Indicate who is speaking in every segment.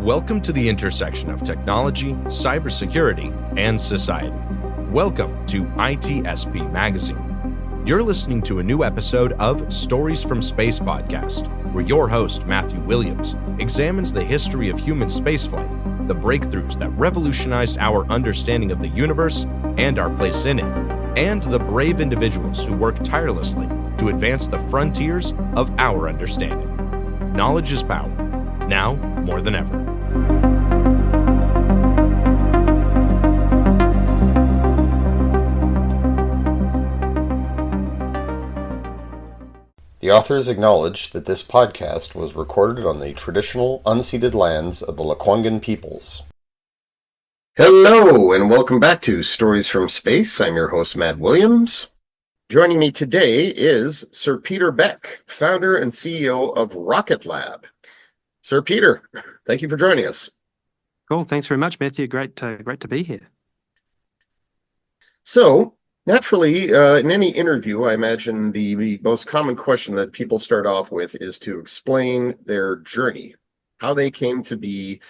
Speaker 1: Welcome to the intersection of technology, cybersecurity, and society. Welcome to ITSP Magazine. You're listening to a new episode of Stories from Space podcast, where your host, Matthew Williams, examines the history of human spaceflight, the breakthroughs that revolutionized our understanding of the universe and our place in it, and the brave individuals who work tirelessly to advance the frontiers of our understanding. Knowledge is power, now more than ever.
Speaker 2: The authors acknowledge that this podcast was recorded on the traditional, unceded lands of the Lekwungen peoples. Hello, and welcome back to Stories from Space. I'm your host, Matt Williams. Joining me today is Sir Peter Beck, founder and CEO of Rocket Lab. Sir Peter, thank you for joining us.
Speaker 3: Cool. Thanks very much, Matthew. Great to be here.
Speaker 2: So, naturally, in any interview, I imagine the most common question that people start off with is to explain their journey, how they came to be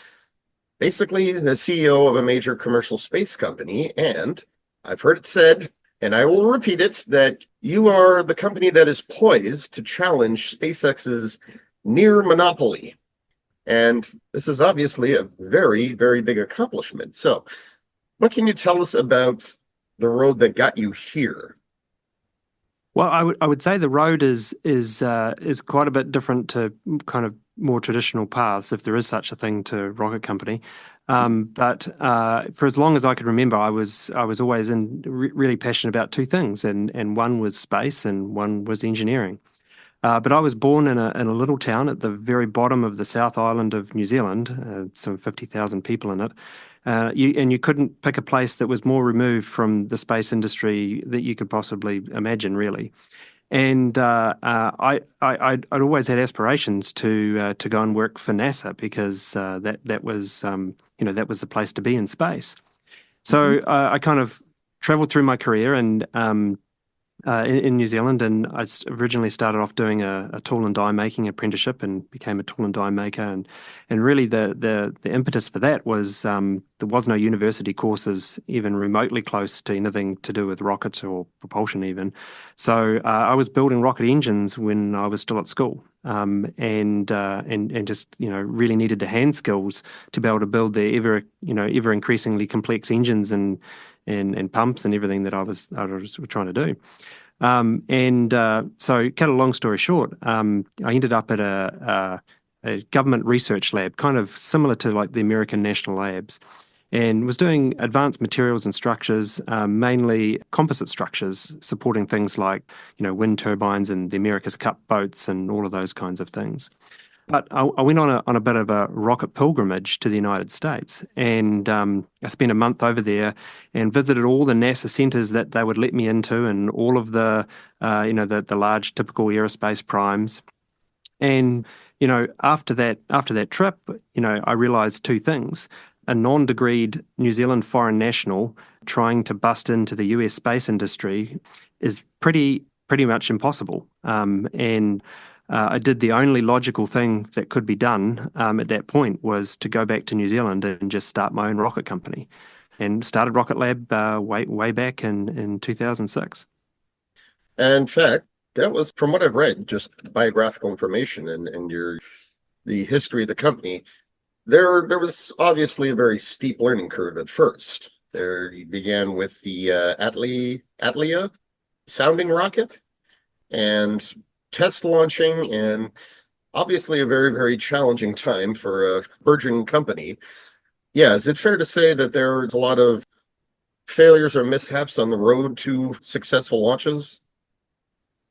Speaker 2: basically the CEO of a major commercial space company. And I've heard it said, and I will repeat it, that you are the company that is poised to challenge SpaceX's near monopoly. And this is obviously a very, very big accomplishment. So what can you tell us about the road that got you here?
Speaker 3: Well, I would say the road is quite a bit different to kind of more traditional paths, if there is such a thing to rocket company. But for as long as I could remember, I was always really passionate about two things, and one was space and one was engineering. But I was born in a little town at the very bottom of the South Island of New Zealand, some 50,000 people in it. You couldn't pick a place that was more removed from the space industry that you could possibly imagine, really. And I'd always had aspirations to go and work for NASA because that was the place to be in space. So I kind of traveled through my career and in New Zealand, and I originally started off doing a tool and die making apprenticeship and became a tool and die maker. And really the impetus for that was there was no university courses even remotely close to anything to do with rockets or propulsion even. So I was building rocket engines when I was still at school, and just really needed the hand skills to be able to build the ever increasingly complex engines and pumps and everything that I was trying to do. So cut a long story short, I ended up at a government research lab, kind of similar to like the American National Labs, and was doing advanced materials and structures, mainly composite structures, supporting things like, wind turbines and the America's Cup boats and all of those kinds of things. But I went on a bit of a rocket pilgrimage to the United States, and I spent a month over there and visited all the NASA centers that they would let me into, and all of the large typical aerospace primes. And after that trip, I realized two things: a non-degreed New Zealand foreign national trying to bust into the US space industry is pretty much impossible. I did the only logical thing that could be done at that point was to go back to New Zealand and just start my own rocket company, and started Rocket Lab way back in 2006.
Speaker 2: And in fact, that was, from what I've read, just biographical information and the history of the company. There was obviously a very steep learning curve at first. There you began with the Atlia sounding rocket and test launching, and obviously a very, very challenging time for a burgeoning company. Yeah, is it fair to say that there's a lot of failures or mishaps on the road to successful launches?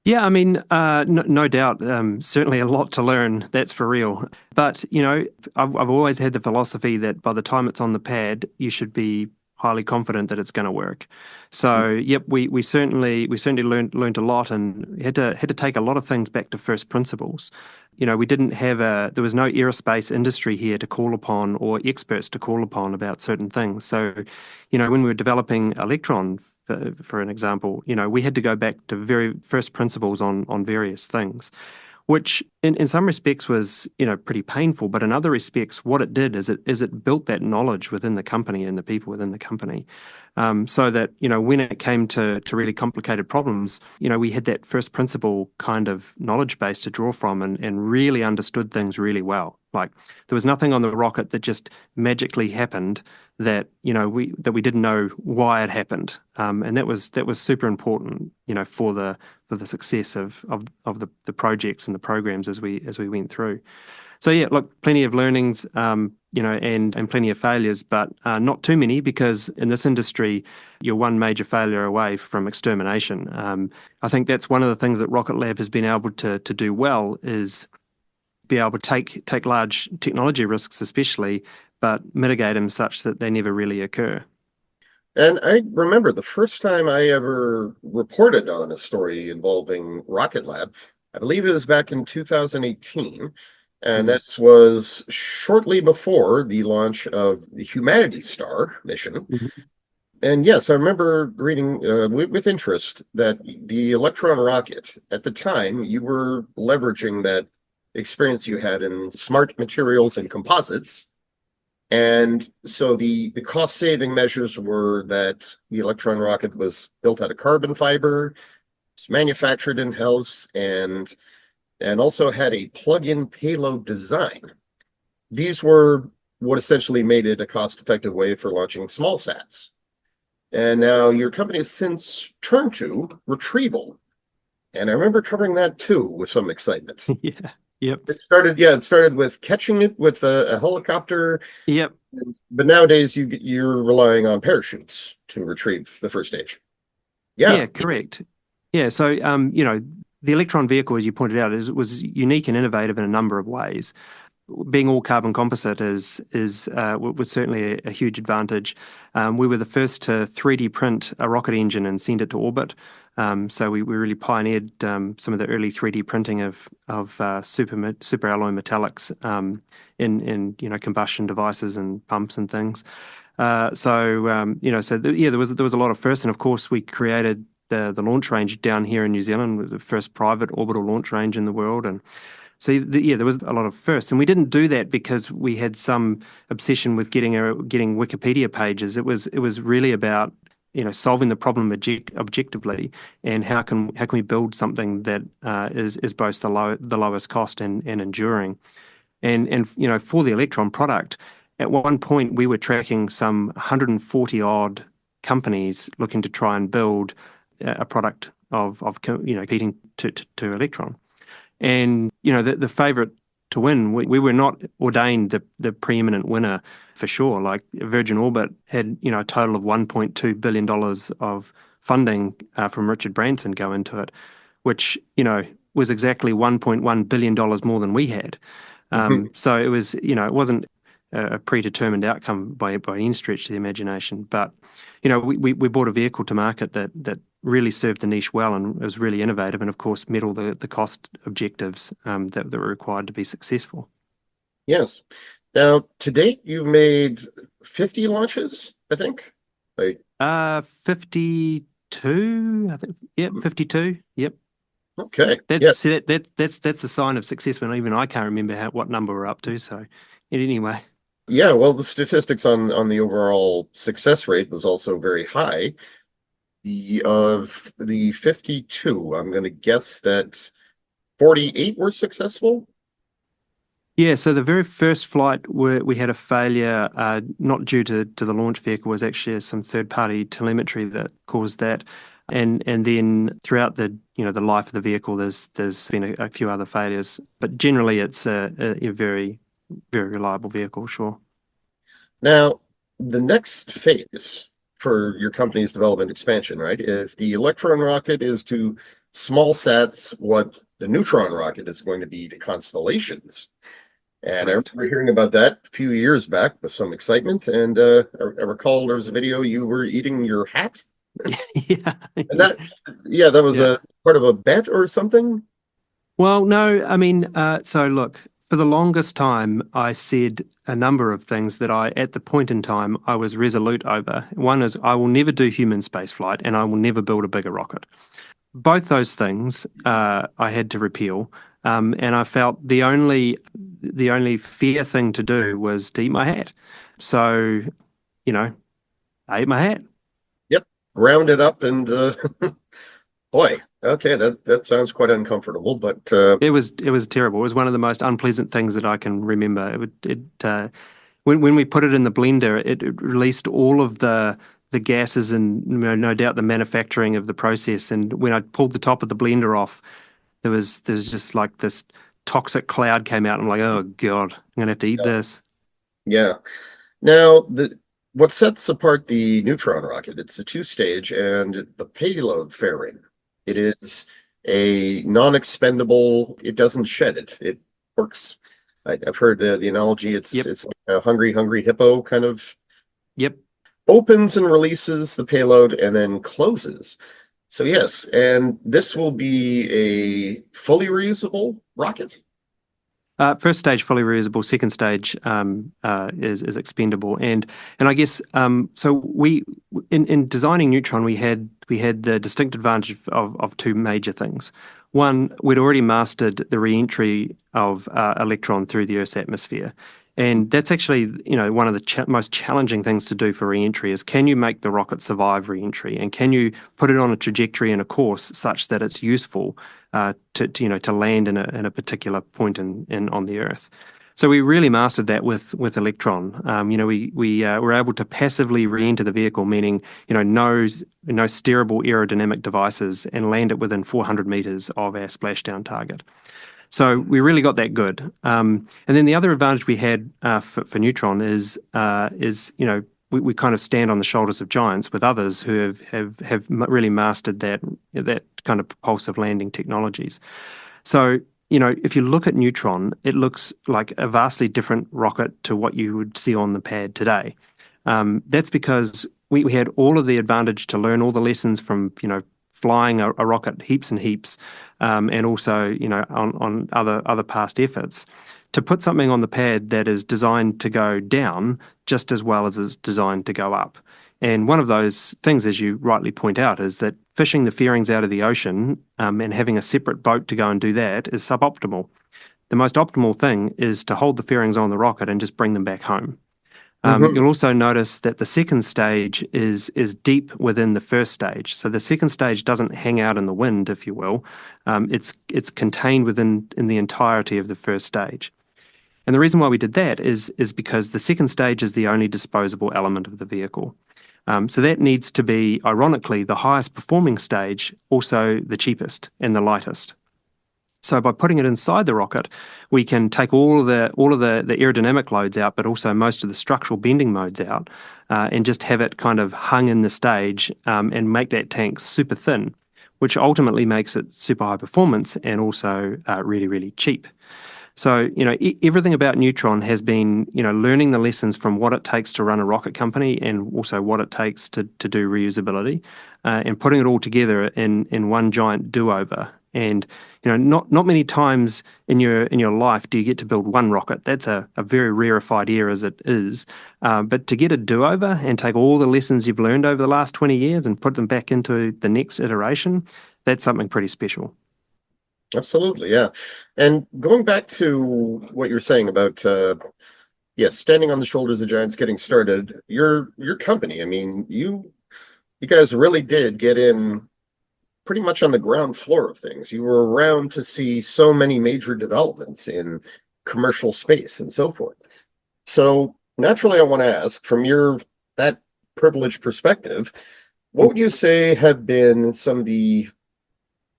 Speaker 3: Yeah, I mean, no doubt. Certainly a lot to learn, that's for real. But, I've always had the philosophy that by the time it's on the pad, you should be highly confident that it's going to work. So, yep, we certainly learned a lot, and had to take a lot of things back to first principles. We didn't have there was no aerospace industry here to call upon or experts to call upon about certain things. So, when we were developing Electron, for an example, we had to go back to very first principles on various things. which in some respects was, pretty painful, but in other respects, what it did is it built that knowledge within the company and the people within the company. So that, when it came to really complicated problems, we had that first principle kind of knowledge base to draw from and really understood things really well. Like there was nothing on the rocket that just magically happened that, we didn't know why it happened. And that was super important, for the success of the projects and the programs as we went through. So yeah, look, plenty of learnings, and plenty of failures, but not too many, because in this industry, you're one major failure away from extermination. I think that's one of the things that Rocket Lab has been able to do well, is be able to take large technology risks, especially, but mitigate them such that they never really occur.
Speaker 2: And I remember the first time I ever reported on a story involving Rocket Lab, I believe it was back in 2018. And this was shortly before the launch of the Humanity Star mission. And yes, I remember reading with interest that the Electron rocket, at the time, you were leveraging that experience you had in smart materials and composites. And so the cost-saving measures were that the Electron rocket was built out of carbon fiber, it's manufactured in-house, and also had a plug-in payload design. These were what essentially made it a cost-effective way for launching small sats. And now your company has since turned to retrieval. And I remember covering that too with some excitement.
Speaker 3: Yeah. Yep.
Speaker 2: It started with catching it with a helicopter.
Speaker 3: Yep.
Speaker 2: But nowadays you're relying on parachutes to retrieve the first stage. Yeah.
Speaker 3: Yeah, correct. Yeah, so the Electron vehicle, as you pointed out, was unique and innovative in a number of ways. Being all carbon composite was certainly a huge advantage. We were the first to 3D print a rocket engine and send it to orbit. So we really pioneered some of the early 3D printing of super alloy metallics in combustion devices and pumps and things. There was a lot of firsts, and of course we created the launch range down here in New Zealand, the first private orbital launch range in the world. And so, there was a lot of firsts. And we didn't do that because we had some obsession with getting Wikipedia pages. It was really about, solving the problem objectively, and how can we build something that is both the lowest cost and enduring. And for the Electron product, at one point we were tracking some 140 odd companies looking to try and build a product of competing to Electron. And the favorite to win, we were not ordained the preeminent winner for sure. Like Virgin Orbit had a total of $1.2 billion of funding from Richard Branson go into it, which was exactly $1.1 billion more than we had. So it was it wasn't a predetermined outcome by any stretch of the imagination. But we brought a vehicle to market that really served the niche well and was really innovative, and of course met all the cost objectives that were required to be successful.
Speaker 2: Yes. Now, to date, you've made 50 launches, I think.
Speaker 3: 52, I think. Yep, 52. Yep.
Speaker 2: Okay.
Speaker 3: That's a sign of success when even I can't remember what number we're up to. So, anyway.
Speaker 2: Yeah, well, the statistics on the overall success rate was also very high. Of the 52, I'm going to guess that 48 were successful.
Speaker 3: Yeah, so the very first flight we had a failure, not due to the launch vehicle, was actually some third-party telemetry that caused that. And then throughout the the life of the vehicle, there's been a few other failures, but generally it's a very, very reliable vehicle, sure.
Speaker 2: Now, the next phase for your company's development expansion, right? If the Electron rocket is to small sats, what the Neutron rocket is going to be to constellations. And I remember hearing about that a few years back with some excitement. And I recall there was a video you were eating your hat.
Speaker 3: Yeah.
Speaker 2: And that was a part of a bet or something.
Speaker 3: Well, no, I mean, so look, for the longest time, I said a number of things that at the point in time, I was resolute over. One is I will never do human spaceflight, and I will never build a bigger rocket. Both those things I had to repeal And I felt the only fair thing to do was to eat my hat. So, I ate my hat.
Speaker 2: Yep. Round it up and boy, okay, that sounds quite uncomfortable, but
Speaker 3: It was terrible. It was one of the most unpleasant things that I can remember. When we put it in the blender, it released all of the gases and no doubt the manufacturing of the process. And when I pulled the top of the blender off, there's just like this toxic cloud came out. I'm like, oh God, I'm gonna have to eat this.
Speaker 2: yeah. Now, what sets apart the neutron rocket, it's a two-stage and the payload fairing. It is a non-expendable, it doesn't shed it. It works. I've heard the analogy,
Speaker 3: Yep.
Speaker 2: it's like a hungry hippo kind of
Speaker 3: Yep.
Speaker 2: opens and releases the payload and then closes. So yes, and this will be a fully reusable rocket.
Speaker 3: First stage fully reusable. Second stage is expendable, and I guess so. We in designing Neutron, we had the distinct advantage of two major things. One, we'd already mastered the re-entry of electron through the Earth's atmosphere, and that's actually one of the most challenging things to do for re-entry is can you make the rocket survive re-entry, and can you put it on a trajectory and a course such that it's useful to land in a particular point on the Earth. So we really mastered that with Electron. We were able to passively re-enter the vehicle, meaning no steerable aerodynamic devices, and land it within 400 meters of our splashdown target. So we really got that good. And then the other advantage we had for Neutron is we kind of stand on the shoulders of giants with others who have really mastered that kind of propulsive landing technologies. So, if you look at Neutron, it looks like a vastly different rocket to what you would see on the pad today. That's because we had all of the advantage to learn all the lessons from, flying a rocket heaps and heaps, and also, on other past efforts, to put something on the pad that is designed to go down just as well as it's designed to go up. And one of those things, as you rightly point out, is that fishing the fairings out of the ocean and having a separate boat to go and do that is suboptimal. The most optimal thing is to hold the fairings on the rocket and just bring them back home. You'll also notice that the second stage is deep within the first stage. So the second stage doesn't hang out in the wind, if you will. It's contained in the entirety of the first stage. And the reason why we did that is because the second stage is the only disposable element of the vehicle. So that needs to be, ironically, the highest performing stage, also the cheapest and the lightest. So by putting it inside the rocket, we can take all of the aerodynamic loads out, but also most of the structural bending modes out, and just have it kind of hung in the stage, and make that tank super thin, which ultimately makes it super high performance and also really, really cheap. So, everything about Neutron has been, learning the lessons from what it takes to run a rocket company and also what it takes to do reusability, and putting it all together in one giant do-over. And not many times in your life do you get to build one rocket. That's a very rarefied air as it is. But to get a do-over and take all the lessons you've learned over the last 20 years and put them back into the next iteration, that's something pretty special.
Speaker 2: Absolutely, yeah. And going back to what you're saying about yes, standing on the shoulders of giants, getting started, your company, I mean, you guys really did get in pretty much on the ground floor of things. You were around to see so many major developments in commercial space and so forth. So naturally, I want to ask, from that privileged perspective, what would you say have been some of the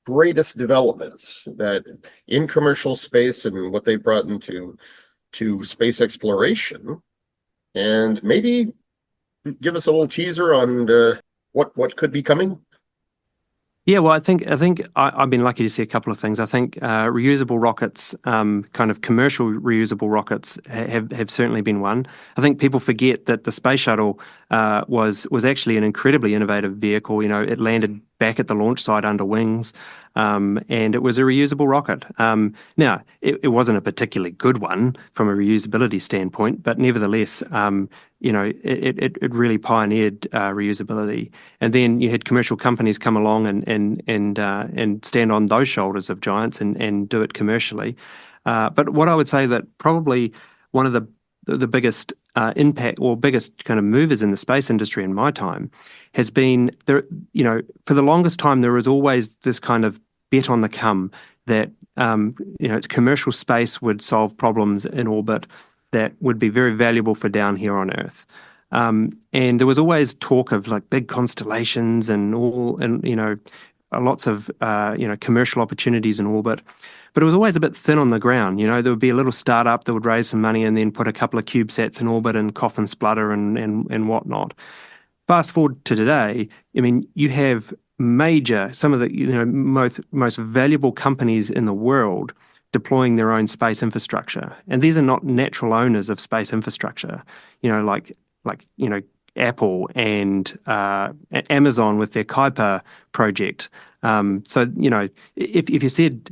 Speaker 2: greatest developments that in commercial space and what they brought into space exploration? And maybe give us a little teaser on what could be coming.
Speaker 3: Yeah, well, I think I've been lucky to see a couple of things. I think reusable rockets, kind of commercial reusable rockets, have certainly been one. I think people forget that the space shuttle was actually an incredibly innovative vehicle. It landed back at the launch site under wings, and it was a reusable rocket. Now, it wasn't a particularly good one from a reusability standpoint, but nevertheless, it really pioneered reusability. And then you had commercial companies come along and stand on those shoulders of giants and do it commercially. But what I would say that probably one of the biggest impact or biggest kind of movers in the space industry in my time has been there. For the longest time, there was always this kind of bet on the come that commercial space would solve problems in orbit that would be very valuable for down here on Earth. And there was always talk of like big constellations and lots of commercial opportunities in orbit. But it was always a bit thin on the ground. There would be a little startup that would raise some money and then put a couple of CubeSats in orbit and cough and splutter and whatnot. Fast forward to today, I mean, you have some of the most valuable companies in the world deploying their own space infrastructure, and these are not natural owners of space infrastructure. Like Apple and Amazon with their Kuiper project. If you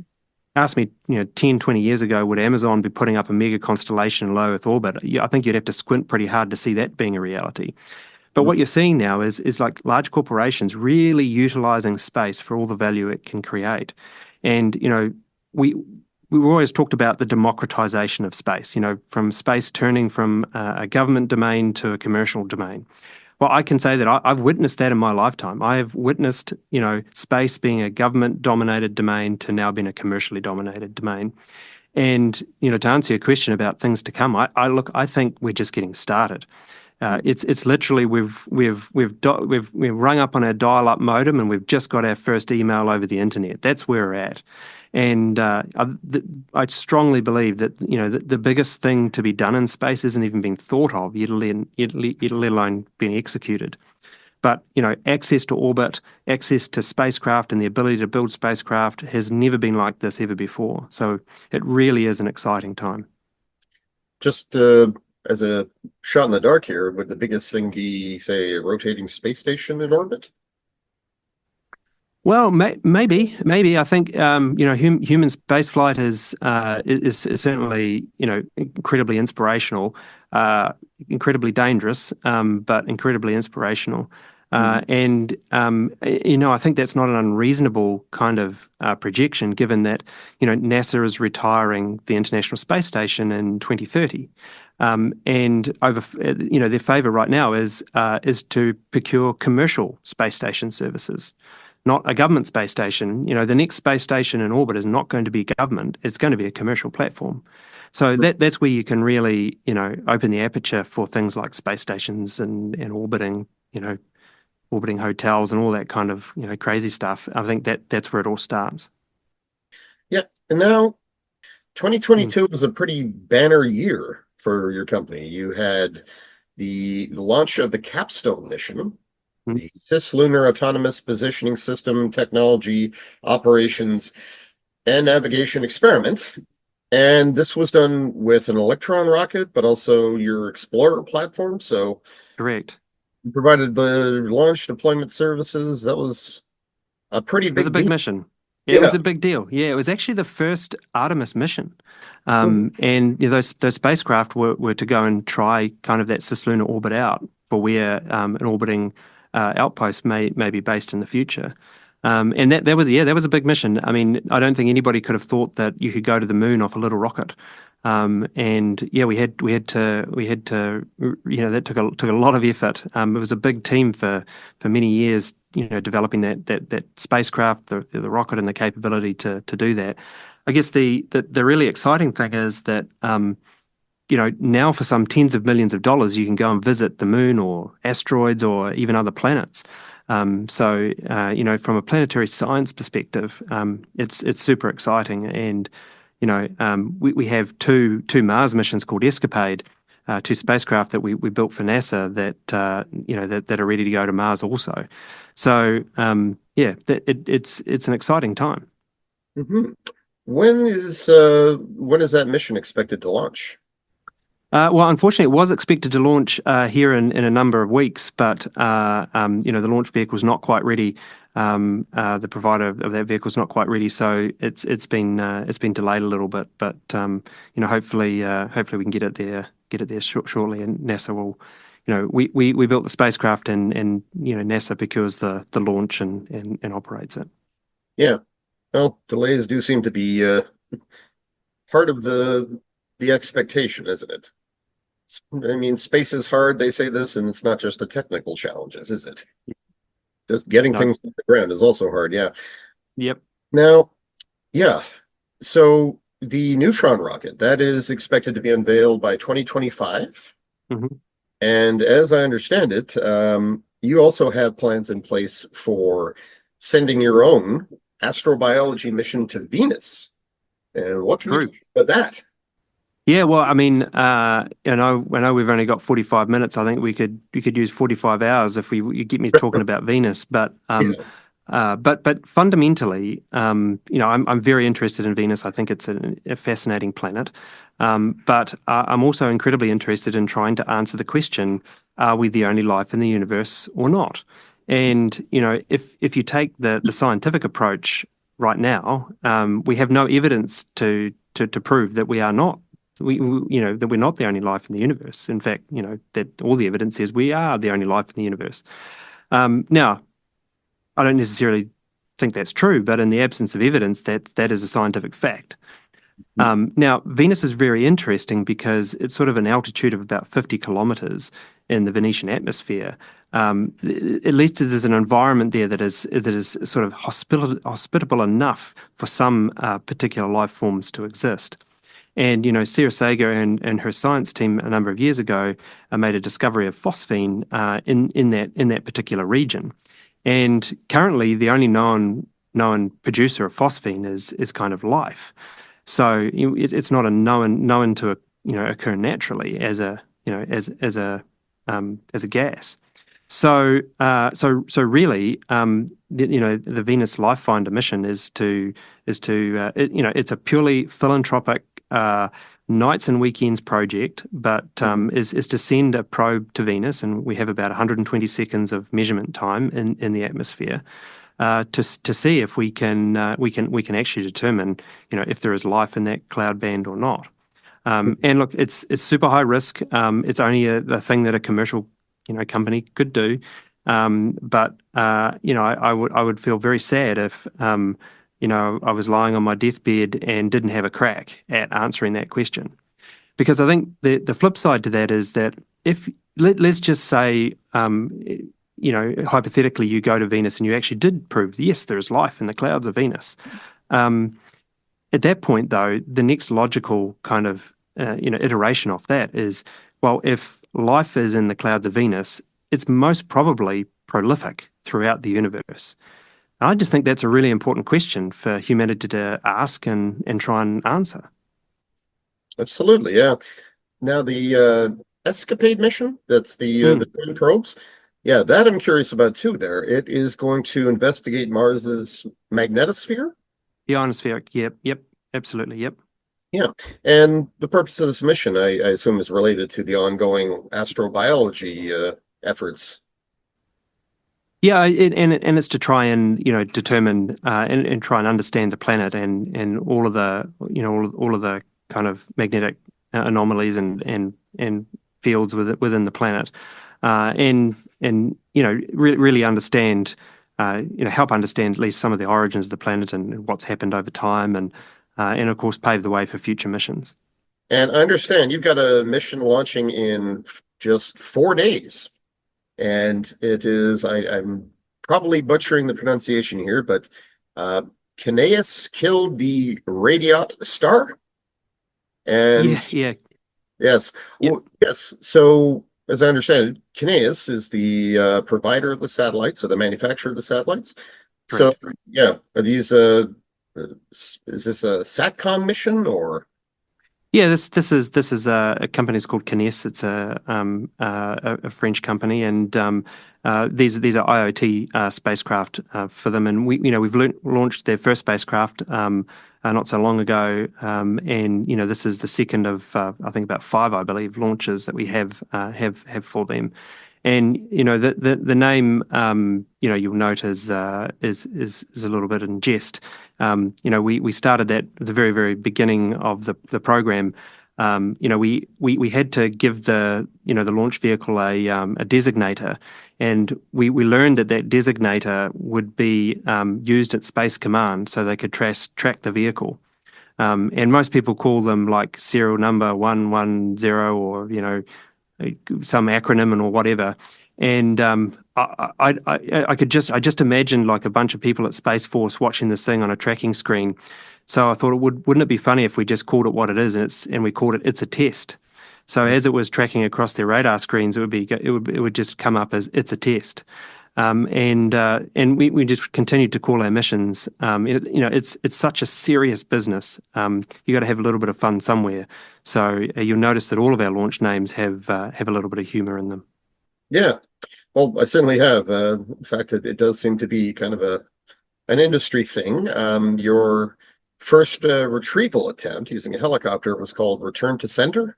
Speaker 3: asked me, 10, 20 years ago, would Amazon be putting up a mega constellation in low Earth orbit? I think you'd have to squint pretty hard to see that being a reality. But what you're seeing now is like large corporations really utilizing space for all the value it can create. And, we've always talked about the democratization of space, from space turning from a government domain to a commercial domain. Well, I can say that I've witnessed that in my lifetime. I have witnessed, space being a government-dominated domain to now being a commercially dominated domain. And, to answer your question about things to come, I think we're just getting started. It's literally we've rung up on our dial-up modem and we've just got our first email over the internet. That's where we're at. And I strongly believe that the biggest thing to be done in space isn't even being thought of, let alone being executed. But access to orbit, access to spacecraft, and the ability to build spacecraft has never been like this ever before. So it really is an exciting time.
Speaker 2: Just as a shot in the dark here, would the biggest thing be, say, a rotating space station in orbit?
Speaker 3: Well, maybe. I think human spaceflight is certainly incredibly inspirational, incredibly dangerous, but incredibly inspirational. And I think that's not an unreasonable kind of projection, given that NASA is retiring the International Space Station in 2030. And over their favor right now is to procure commercial space station services, not a government space station. The next space station in orbit is not going to be government. It's going to be a commercial platform. So that's where you can really, open the aperture for things like space stations and orbiting hotels and all that kind of, crazy stuff. I think that's where it all starts.
Speaker 2: Yeah. And now 2022 was a pretty banner year for your company. You had the launch of the Capstone mission, the Cislunar Autonomous Positioning System Technology Operations and Navigation Experiment. And this was done with an Electron rocket, but also your Explorer platform. So
Speaker 3: correct.
Speaker 2: You provided the launch deployment services. That was a pretty big deal.
Speaker 3: It was a big mission. Yeah, it was a big deal. Yeah, it was actually the first Artemis mission. And those spacecraft were to go and try kind of that cislunar orbit out for where an orbiting outpost may be based in the future. And that was a big mission. I mean, I don't think anybody could have thought that you could go to the moon off a little rocket. And yeah, we had to that took a lot of effort. It was a big team for many years, developing that spacecraft, the rocket, and the capability to do that. I guess the really exciting thing is that now for some tens of millions of dollars, you can go and visit the moon or asteroids or even other planets. So from a planetary science perspective, it's super exciting. And we have two Mars missions called Escapade, two spacecraft that we built for NASA that are ready to go to Mars also. So it's an exciting time.
Speaker 2: Mm-hmm. When is that mission expected to launch?
Speaker 3: Well, unfortunately, it was expected to launch here in a number of weeks, but the launch vehicle is not quite ready The provider of that vehicle is not quite ready, so it's been delayed a little bit. But hopefully we can get it there shortly, and NASA will. We built the spacecraft and NASA procures the launch and operates it.
Speaker 2: Yeah. Well, delays do seem to be part of the expectation, isn't it? I mean, space is hard, they say this, and it's not just the technical challenges, is it? Just getting things to the ground is also hard, yeah.
Speaker 3: Yep.
Speaker 2: Now, yeah, so the neutron rocket, that is expected to be unveiled by 2025.
Speaker 3: Mm-hmm.
Speaker 2: And as I understand it, you also have plans in place for sending your own astrobiology mission to Venus. And what can you tell me about that?
Speaker 3: Yeah, well, I mean, I know we've only got 45 minutes. I think we could use 45 hours if you get me talking about Venus. But but fundamentally, I'm very interested in Venus. I think it's a fascinating planet. But I'm also incredibly interested in trying to answer the question: are we the only life in the universe or not? And if you take the scientific approach right now, we have no evidence to prove that we are not. That we're not the only life in the universe. In fact, that all the evidence says we are the only life in the universe. Now, I don't necessarily think that's true, but in the absence of evidence, that is a scientific fact. Now, Venus is very interesting because it's sort of an altitude of about 50 kilometers in the Venetian atmosphere. At least there's an environment there that is sort of hospitable enough for some particular life forms to exist. And Sarah Sager and her science team a number of years ago made a discovery of phosphine in that particular region. And currently, the only known producer of phosphine is kind of life. So it's not a known to occur naturally as a gas. So really, the Venus Life Finder mission is it's a purely philanthropic nights and weekends project, but is to send a probe to Venus, and we have about 120 seconds of measurement time in the atmosphere to see if we can actually determine if there is life in that cloud band or not. And look, it's super high risk. It's only a thing that a commercial company could do. But I would feel very sad if I was lying on my deathbed and didn't have a crack at answering that question. Because I think the flip side to that is that if let's just say hypothetically you go to Venus and you actually did prove yes, there is life in the clouds of Venus. At that point, though, the next logical kind of iteration of that is, well, if life is in the clouds of Venus, it's most probably prolific throughout the universe. I just think that's a really important question for humanity to ask and try and answer.
Speaker 2: Absolutely, yeah. Now the Escapade mission, that's the twin probes. Yeah, that I'm curious about too there. It is going to investigate Mars's magnetosphere?
Speaker 3: The ionosphere, yep, absolutely, yep.
Speaker 2: Yeah, and the purpose of this mission, I assume, is related to the ongoing astrobiology efforts.
Speaker 3: Yeah, and it's to try and determine and try and understand the planet and all of the all of the kind of magnetic anomalies and fields within the planet, and really understand help understand at least some of the origins of the planet and what's happened over time, and of course pave the way for future missions.
Speaker 2: And I understand you've got a mission launching in just 4 days. And it is, I'm probably butchering the pronunciation here, but Kineas killed the Radiot star. And
Speaker 3: yeah.
Speaker 2: Yes,
Speaker 3: Yep.
Speaker 2: well, yes. So as I understand it, Kineas is the provider of the satellites, or the manufacturer of the satellites.
Speaker 3: Correct.
Speaker 2: So yeah, are these is this a SATCOM mission or?
Speaker 3: Yeah, this is a company called Kineas. It's a French company, and these are IoT spacecraft for them. And we've launched their first spacecraft not so long ago, and this is the second of I think about 5, I believe, launches that we have for them. And the name you'll note is a little bit in jest. We started at the very, very beginning of the program. We had to give the launch vehicle a designator, and we learned that designator would be used at Space Command so they could track the vehicle. And most people call them like serial number 110 or some acronym or whatever. And I just imagined like a bunch of people at Space Force watching this thing on a tracking screen. So I thought, wouldn't it be funny if we just called it what it is, and we called it's a test. So as it was tracking across their radar screens, it would just come up as it's a test. And we just continued to call our missions. It's such a serious business. You got to have a little bit of fun somewhere. So you'll notice that all of our launch names have a little bit of humor in them.
Speaker 2: Yeah, well, I certainly have. In fact, it does seem to be kind of an industry thing. Your first retrieval attempt using a helicopter was called Return to Center.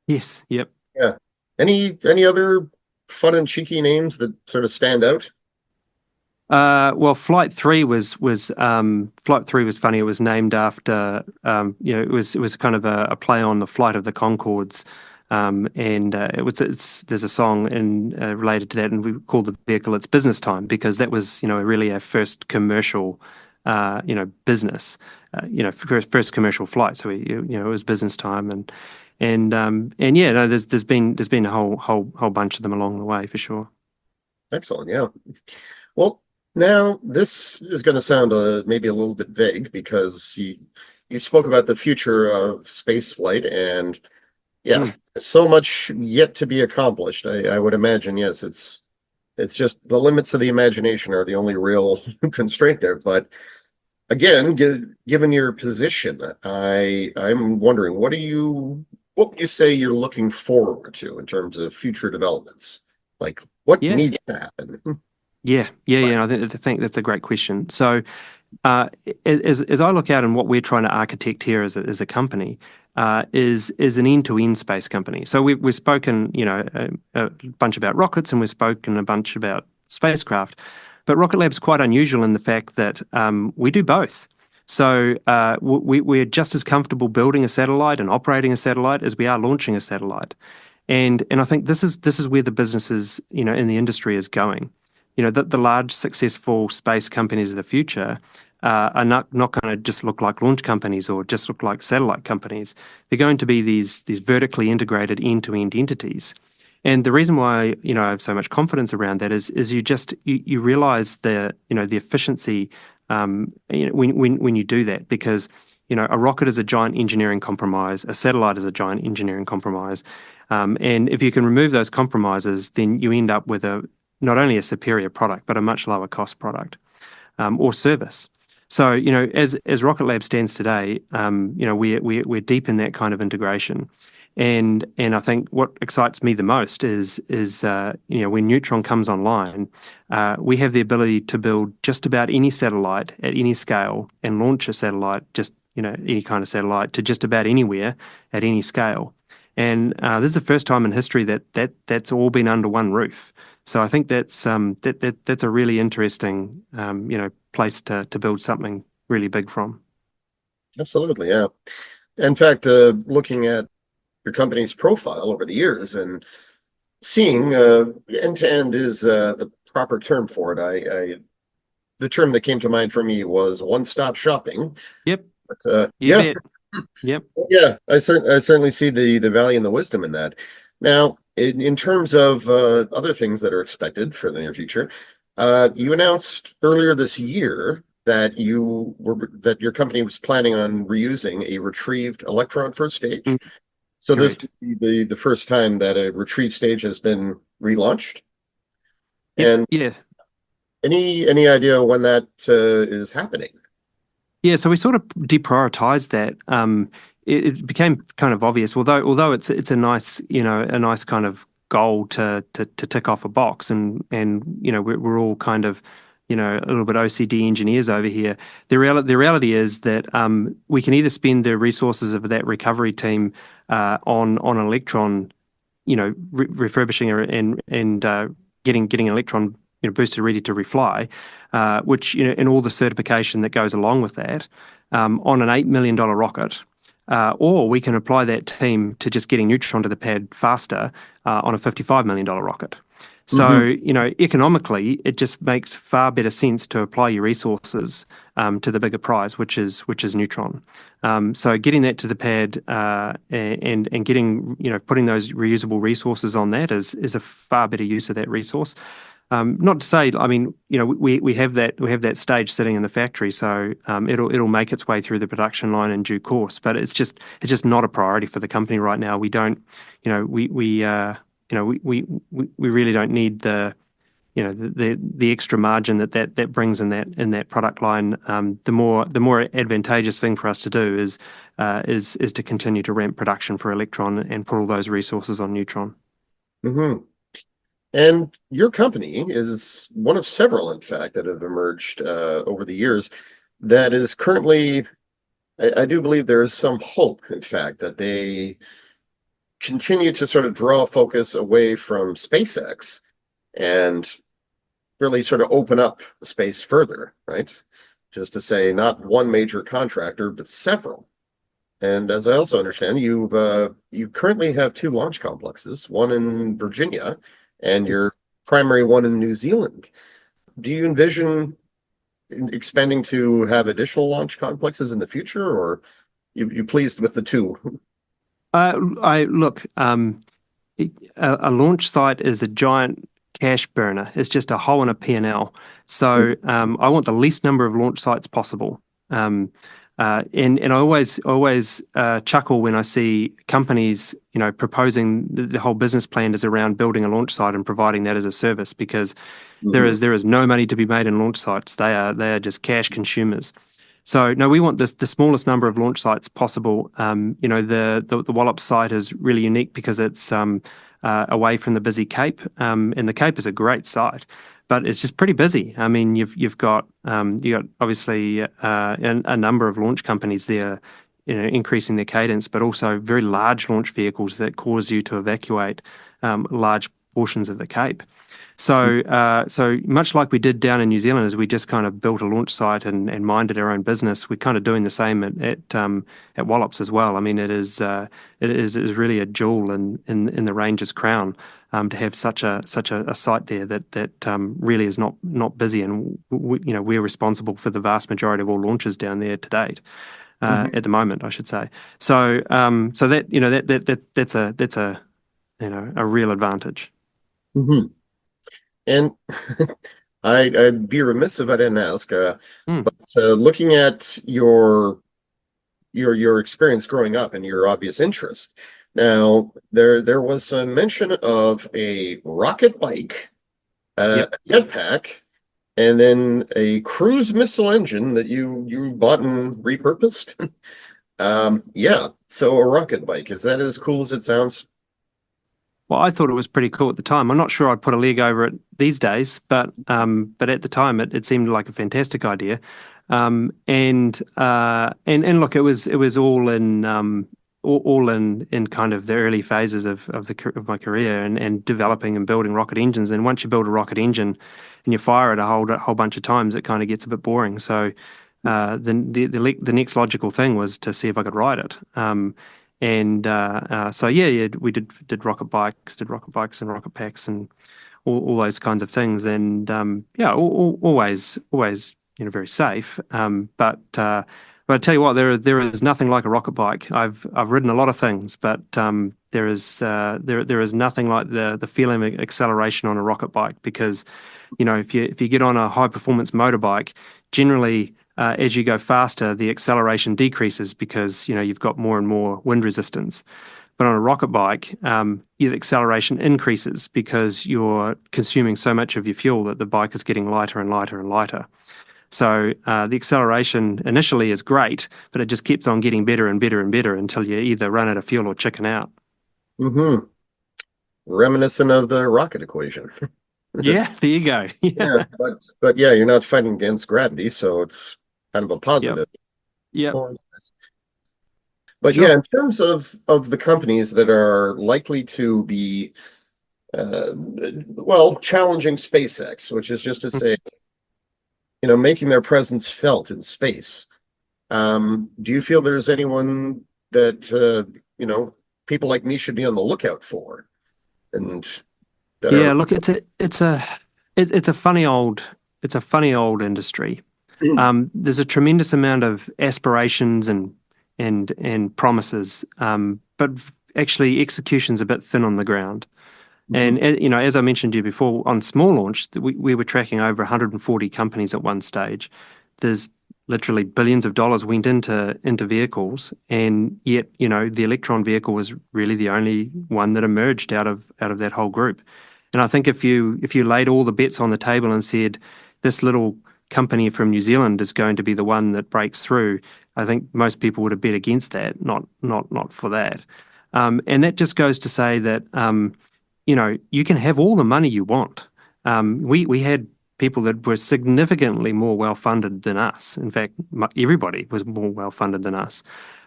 Speaker 3: Yes. Yep.
Speaker 2: Yeah. Any other fun and cheeky names that sort of stand out?
Speaker 3: Well, Flight 3 was funny. It was named after it was kind of a play on the Flight of the Conchords, and there's a song related to that, and we called the vehicle It's Business Time because that was really our first commercial business, first commercial flight. So it was business time, and yeah, no, there's been a whole bunch of them along the way for sure.
Speaker 2: Excellent. Yeah. Well, now this is going to sound maybe a little bit vague because you spoke about the future of space flight, and yeah, so much yet to be accomplished. I would imagine, yes, it's just the limits of the imagination are the only real constraint there. But again, given your position, I'm wondering, what would you say you're looking forward to in terms of future developments? Like what needs to happen?
Speaker 3: Yeah. I think that's a great question. So, as I look out and what we're trying to architect here as a company, is an end-to-end space company. So we've spoken, a bunch about rockets, and we've spoken a bunch about spacecraft, but Rocket Lab's quite unusual in the fact that we do both. So we're just as comfortable building a satellite and operating a satellite as we are launching a satellite, and I think this is where the business is, in the industry is going. The large successful space companies of the future are not going to just look like launch companies or just look like satellite companies. They're going to be these vertically integrated end-to-end entities. And the reason why I have so much confidence around that is you realize the efficiency when you do that, because a rocket is a giant engineering compromise, a satellite is a giant engineering compromise, and if you can remove those compromises, then you end up with not only a superior product but a much lower cost product or service. So as Rocket Lab stands today, we're deep in that kind of integration. And I think what excites me the most is when Neutron comes online, we have the ability to build just about any satellite at any scale and launch a satellite, any kind of satellite, to just about anywhere at any scale. And this is the first time in history that's all been under one roof. So I think that's a really interesting place to build something really big from.
Speaker 2: Absolutely, yeah. In fact, looking at your company's profile over the years and seeing end-to-end is the proper term for it. The term that came to mind for me was one-stop shopping.
Speaker 3: Yep.
Speaker 2: But Yep. Yeah, I certainly see the value and the wisdom in that. Now, in terms of other things that are expected for the near future, you announced earlier this year that your company was planning on reusing a retrieved Electron first stage. So this is the first time that a retrieved stage has been relaunched. And any idea when that is happening?
Speaker 3: Yeah, so we sort of deprioritized that. It became kind of obvious, although it's a nice kind of goal to tick off a box, and we're all kind of a little bit OCD engineers over here. The reality is that we can either spend the resources of that recovery team on an Electron refurbishing and getting an Electron booster ready to refly, which and all the certification that goes along with that, on an $8 million rocket. Or we can apply that team to just getting Neutron to the pad faster on a $55 million rocket. So, economically, it just makes far better sense to apply your resources to the bigger prize, which is Neutron. So getting that to the pad and getting, putting those reusable resources on that is a far better use of that resource. Not to say, I mean, we have that stage sitting in the factory, so it'll make its way through the production line in due course. But it's just not a priority for the company right now. We don't, we really don't need the extra margin that brings in that product line. The more advantageous thing for us to do is to continue to ramp production for Electron and put all those resources on Neutron.
Speaker 2: Mm-hmm. And your company is one of several, in fact, that have emerged over the years that is currently, I do believe there is some hope, in fact, that they continue to sort of draw focus away from SpaceX and really sort of open up space further, right? Just to say, not one major contractor, but several. And as I also understand, you currently have 2 launch complexes, one in Virginia and your primary one in New Zealand. Do you envision expanding to have additional launch complexes in the future, or you pleased with the 2?
Speaker 3: Look, a launch site is a giant cash burner. It's just a hole in a P&L. So I want the least number of launch sites possible. And I always chuckle when I see companies, proposing the whole business plan is around building a launch site and providing that as a service, because there is no money to be made in launch sites. They are just cash consumers. So no, we want the smallest number of launch sites possible. The Wallops site is really unique because it's away from the busy Cape, and the Cape is a great site, but it's just pretty busy. I mean, you've got obviously a number of launch companies there, increasing their cadence, but also very large launch vehicles that cause you to evacuate large portions of the Cape. So much like we did down in New Zealand, as we just kind of built a launch site and minded our own business, we're kind of doing the same at Wallops as well. I mean, it is really a jewel in the Ranger's crown to have such a site there that really is not busy, and we're responsible for the vast majority of all launches down there to date. At the moment, I should say. So that's a real advantage.
Speaker 2: Mm-hmm. And I'd be remiss if I didn't ask, but looking at your experience growing up and your obvious interest, now there was some mention of a rocket bike, a jetpack, and then a cruise missile engine that you bought and repurposed. So a rocket bike, is that as cool as it sounds?
Speaker 3: Well, I thought it was pretty cool at the time. I'm not sure I'd put a leg over it these days, but at the time it seemed like a fantastic idea. And look, it was all in kind of the early phases of my career and developing and building rocket engines. And once you build a rocket engine and you fire it a whole bunch of times, it kind of gets a bit boring. So the next logical thing was to see if I could ride it. So we did rocket bikes and rocket packs and all those kinds of things, and always very safe. But I tell you what, there is nothing like a rocket bike. I've ridden a lot of things, but there is nothing like the feeling of acceleration on a rocket bike, because if you get on a high performance motorbike, generally as you go faster, the acceleration decreases because you've got more and more wind resistance. But on a rocket bike, your acceleration increases because you're consuming so much of your fuel that the bike is getting lighter and lighter and lighter. So the acceleration initially is great, but it just keeps on getting better and better and better until you either run out of fuel or chicken out.
Speaker 2: Mm-hmm. Reminiscent of the rocket equation.
Speaker 3: Yeah, there you go.
Speaker 2: Yeah, but you're not fighting against gravity, so it's kind of a positive.
Speaker 3: Yeah.
Speaker 2: But
Speaker 3: Sure.
Speaker 2: yeah, in terms of the companies that are likely to be challenging SpaceX, which is just to say, making their presence felt in space. Do you feel there's anyone that people like me should be on the lookout for, and that are?
Speaker 3: Yeah, look, it's a funny old industry. There's a tremendous amount of aspirations and promises, but actually execution's a bit thin on the ground. And as I mentioned to you before, on small launch, we were tracking over 140 companies at one stage. There's literally billions of dollars went into vehicles, and yet the Electron vehicle was really the only one that emerged out of that whole group. And I think if you laid all the bets on the table and said this little company from New Zealand is going to be the one that breaks through, I think most people would have bet against that, not for that. And that just goes to say that you can have all the money you want. We had people that were significantly more well funded than us. In fact, everybody was more well funded than us.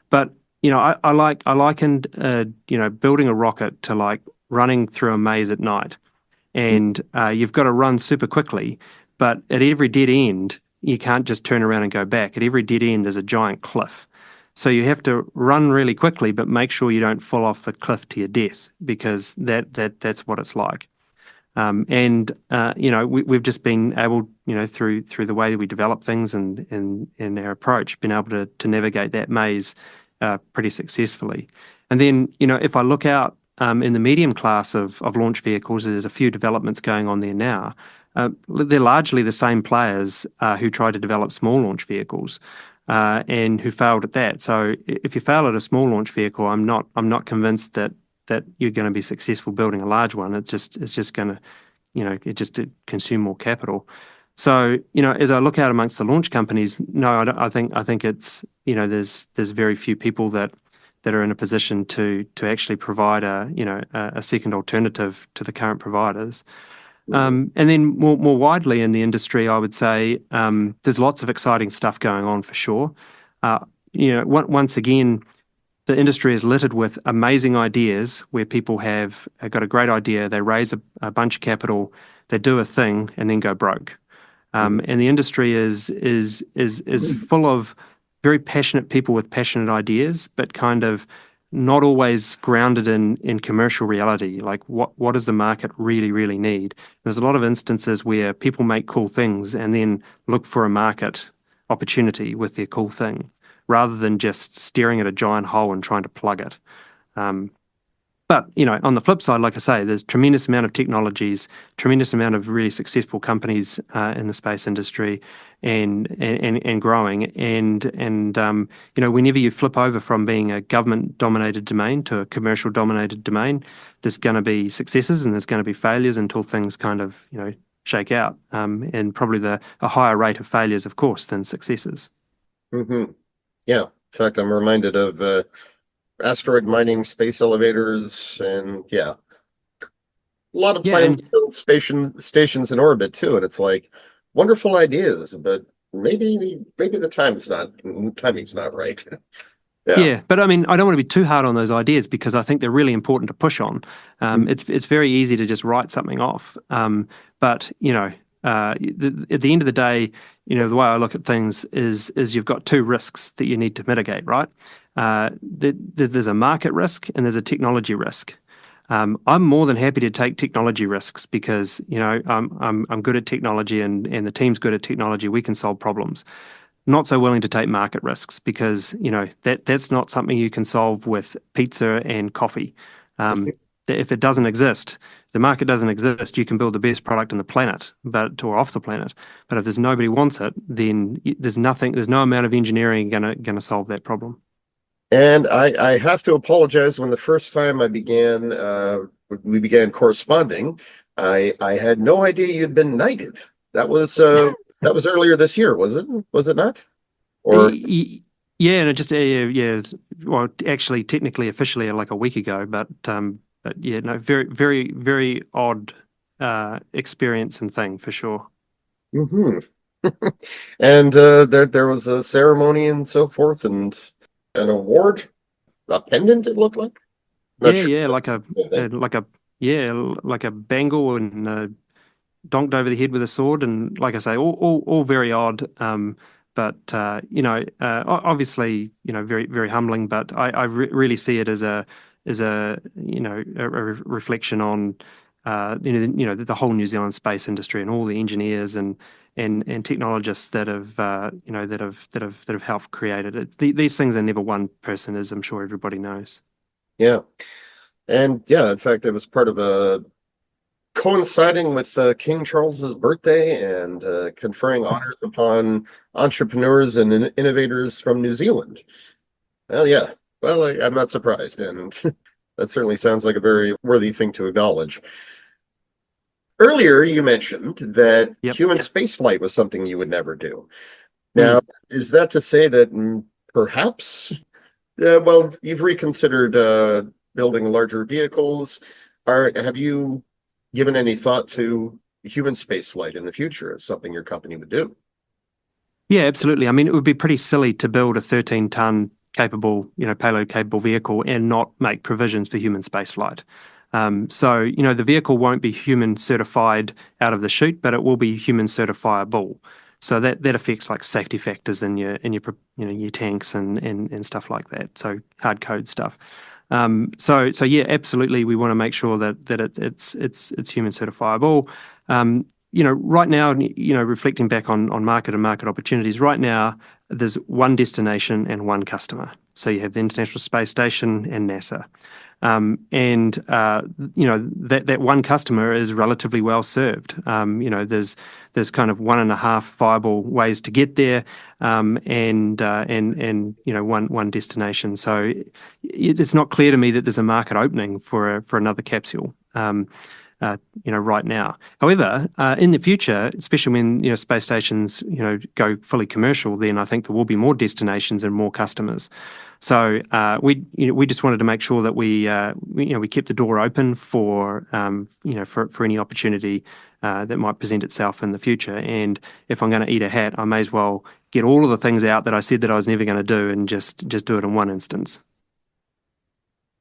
Speaker 3: But I likened building a rocket to like running through a maze at night, and you've got to run super quickly. But at every dead end, you can't just turn around and go back. At every dead end, there's a giant cliff. So you have to run really quickly, but make sure you don't fall off the cliff to your death, because that's what it's like. We've just been able, through the way that we develop things and our approach, been able to navigate that maze pretty successfully. And then, if I look out in the medium class of launch vehicles, there's a few developments going on there now. They're largely the same players who try to develop small launch vehicles. And who failed at that. So if you fail at a small launch vehicle, I'm not convinced that you're going to be successful building a large one. It's just going to consume more capital. So as I look out amongst the launch companies, no, I think it's there's very few people that are in a position to actually provide a second alternative to the current providers. And then more widely in the industry, I would say there's lots of exciting stuff going on for sure. Once again, the industry is littered with amazing ideas where people have got a great idea, they raise a bunch of capital, they do a thing, and then go broke. And the industry is full of very passionate people with passionate ideas, but kind of not always grounded in commercial reality. Like what does the market really, really need? There's a lot of instances where people make cool things and then look for a market opportunity with their cool thing, rather than just staring at a giant hole and trying to plug it. But on the flip side, like I say, there's tremendous amount of technologies, tremendous amount of really successful companies in the space industry, and growing. And whenever you flip over from being a government-dominated domain to a commercial-dominated domain, there's going to be successes and there's going to be failures until things kind of shake out. And probably a higher rate of failures, of course, than successes.
Speaker 2: Mm-hmm. Yeah. In fact, I'm reminded of asteroid mining, space elevators, and a lot of plans to build stations in orbit too. And it's like wonderful ideas, but maybe the timing's not right.
Speaker 3: Yeah, but I mean, I don't want to be too hard on those ideas because I think they're really important to push on. It's very easy to just write something off. But at the end of the day, the way I look at things is you've got two risks that you need to mitigate, right? There's a market risk and there's a technology risk. I'm more than happy to take technology risks because I'm good at technology and the team's good at technology. We can solve problems. Not so willing to take market risks because that's not something you can solve with pizza and coffee. If it doesn't exist, the market doesn't exist, you can build the best product on the planet, or off the planet. But if there's nobody wants it, then there's no amount of engineering gonna solve that problem.
Speaker 2: And I have to apologize. When the first time we began corresponding, I had no idea you'd been knighted. That was earlier this year, was it? Was it not? Or
Speaker 3: yeah, and it just yeah. Well, actually, technically, officially, like a week ago, but yeah, no, very, very, very odd experience and thing for sure.
Speaker 2: Mm-hmm. And there was a ceremony and so forth, and an award. a pendant, it looked like. Not sure.
Speaker 3: Yeah, like a bangle and donked over the head with a sword, and like I say, all very odd. But obviously, very very humbling. But I really see it as a reflection on the whole New Zealand space industry and all the engineers and technologists that have that have helped create it. These things are never one person, as I'm sure everybody knows.
Speaker 2: Yeah. And yeah, in fact, it was part of a coinciding with King Charles's birthday and conferring honors upon entrepreneurs and innovators from New Zealand. Well, yeah. Well, I'm not surprised, and that certainly sounds like a very worthy thing to acknowledge. Earlier, you mentioned that human spaceflight was something you would never do. Now, is that to say that perhaps, well, you've reconsidered building larger vehicles? Have you given any thought to human spaceflight in the future as something your company would do?
Speaker 3: Yeah, absolutely. I mean, it would be pretty silly to build a 13-ton capable, payload capable vehicle and not make provisions for human spaceflight. So, the vehicle won't be human certified out of the chute, but it will be human certifiable. So that affects like safety factors in your tanks and stuff like that. So hard code stuff. So yeah, absolutely, we want to make sure that it's human certifiable. Right now, reflecting back on market and market opportunities, right now there's one destination and one customer. So you have the International Space Station and NASA. That one customer is relatively well served. There's kind of 1.5 viable ways to get there, and one destination. So it's not clear to me that there's a market opening for another capsule. Right now. However, in the future, especially when space stations go fully commercial, then I think there will be more destinations and more customers. So we just wanted to make sure that we kept the door open for any opportunity that might present itself in the future. And if I'm going to eat a hat, I may as well get all of the things out that I said that I was never going to do and just do it in one instance.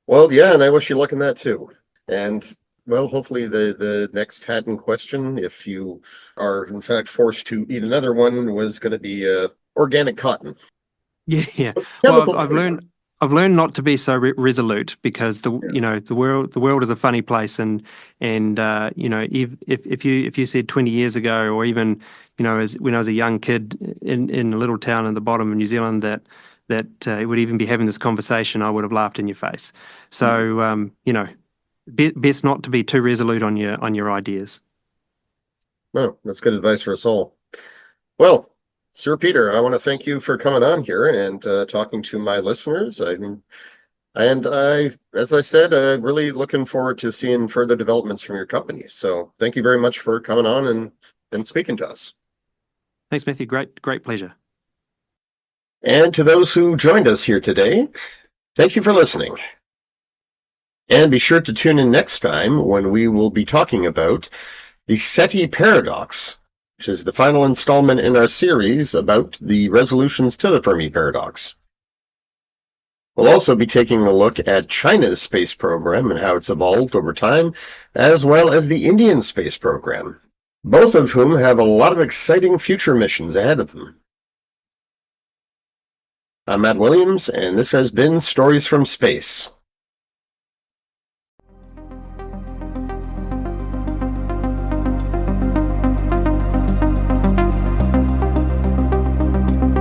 Speaker 2: Well, yeah, and I wish you luck in that too. And well, hopefully the next hat in question, if you are in fact forced to eat another one, was going to be organic cotton.
Speaker 3: Yeah. Well, I've learned not to be so resolute, because the world is a funny place, and if you said 20 years ago, or even when I was a young kid in a little town in the bottom of New Zealand that would even be having this conversation, I would have laughed in your face. So best not to be too resolute on your ideas.
Speaker 2: No, that's good advice for us all. Well, Sir Peter, I want to thank you for coming on here and talking to my listeners. As I said, really looking forward to seeing further developments from your company. So thank you very much for coming on and speaking to us.
Speaker 3: Thanks, Matthew. Great pleasure.
Speaker 2: And to those who joined us here today, thank you for listening. And be sure to tune in next time when we will be talking about the SETI paradox, which is the final installment in our series about the resolutions to the Fermi paradox. We'll also be taking a look at China's space program and how it's evolved over time, as well as the Indian space program, both of whom have a lot of exciting future missions ahead of them. I'm Matt Williams, and this has been Stories from Space.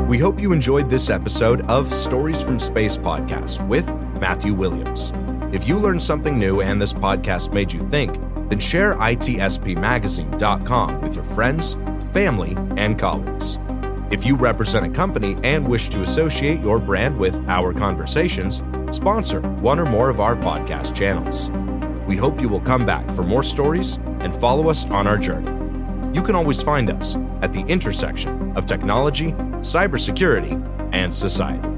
Speaker 1: We hope you enjoyed this episode of Stories from Space podcast with Matthew Williams. If you learned something new and this podcast made you think, then share itspmagazine.com with your friends, family, and colleagues. If you represent a company and wish to associate your brand with our conversations, sponsor one or more of our podcast channels. We hope you will come back for more stories and follow us on our journey. You can always find us at the intersection of technology, cybersecurity, and society.